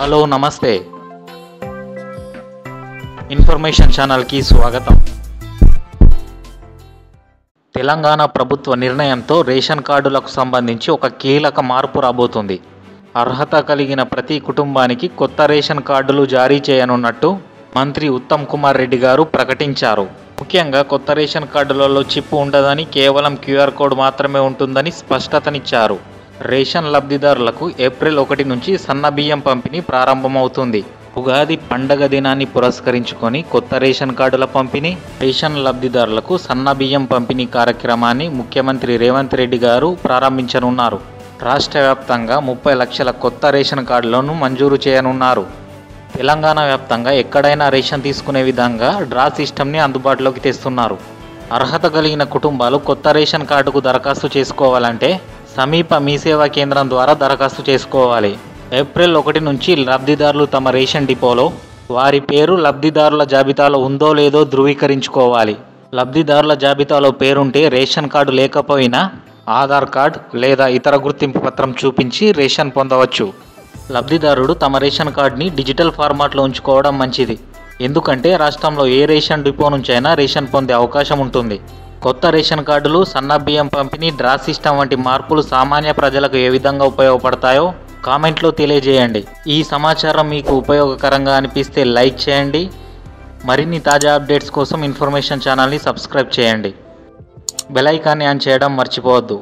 Hello నమస్తే information ఛానల్కి స్వాగతం. తెలంగాణ ప్రభుత్వ నిర్ణయంతో రేషన్ కార్డులకు సంబంధించి ఒక కీలక మార్పు రాబోతుంది. అర్హత కలిగిన ప్రతి కుటుంబానికి కొత్త రేషన్ కార్డులు జారీ చేయనున్నట్టు మంత్రి ఉత్తమ్ కుమార్ రెడ్డి గారు ప్రకటించారు. ముఖ్యంగా కొత్త రేషన్ కార్డులలో చిప్ ఉండదని, కేవలం క్యూఆర్ కోడ్ మాత్రమే ఉంటుందని స్పష్టతనిచ్చారు. రేషన్ లబ్ధిదారులకు ఏప్రిల్ 1 నుంచి సన్నబియ్యం పంపిణీ ప్రారంభమవుతుంది. ఉగాది పండగ దినాన్ని పురస్కరించుకొని కొత్త రేషన్ కార్డుల పంపిణీ, రేషన్ లబ్ధిదారులకు సన్నబియ్యం పంపిణీ కార్యక్రమాన్ని ముఖ్యమంత్రి రేవంత్ రెడ్డి గారు ప్రారంభించనున్నారు. రాష్ట్ర వ్యాప్తంగా 30 లక్షల కొత్త రేషన్ కార్డులను మంజూరు చేయనున్నారు. తెలంగాణ వ్యాప్తంగా ఎక్కడైనా రేషన్ తీసుకునే విధంగా డ్రా సిస్టమ్ని అందుబాటులోకి తెస్తున్నారు. అర్హత కలిగిన కుటుంబాలు కొత్త రేషన్ కార్డుకు దరఖాస్తు చేసుకోవాలంటే సమీప మీ సేవా కేంద్రం ద్వారా దరఖాస్తు చేసుకోవాలి. ఏప్రిల్ 1 నుంచి లబ్ధిదారులు తమ రేషన్ డిపోలో వారి పేరు లబ్ధిదారుల జాబితాలో ఉందో లేదో ధృవీకరించుకోవాలి. లబ్ధిదారుల జాబితాలో పేరుంటే రేషన్ కార్డు లేకపోయినా ఆధార్ కార్డ్ లేదా ఇతర గుర్తింపు పత్రం చూపించి రేషన్ పొందవచ్చు. లబ్ధిదారుడు తమ రేషన్ కార్డుని డిజిటల్ ఫార్మాట్లో ఉంచుకోవడం మంచిది. ఎందుకంటే రాష్ట్రంలో ఏ రేషన్ డిపో నుంచైనా రేషన్ పొందే అవకాశం ఉంటుంది. కొత్త రేషన్ కార్డులు, సన్నబియ్యం పంపిణీ, డ్రా సిస్టమ్ వంటి మార్పులు సామాన్య ప్రజలకు ఏ విధంగా ఉపయోగపడతాయో కామెంట్లో తెలియజేయండి. ఈ సమాచారం మీకు ఉపయోగకరంగా అనిపిస్తే లైక్ చేయండి. మరిన్ని తాజా అప్డేట్స్ కోసం ఇన్ఫర్మేషన్ ఛానల్ని సబ్స్క్రైబ్ చేయండి. బెల్ ఐకాన్ని ఆన్ చేయడం మర్చిపోవద్దు.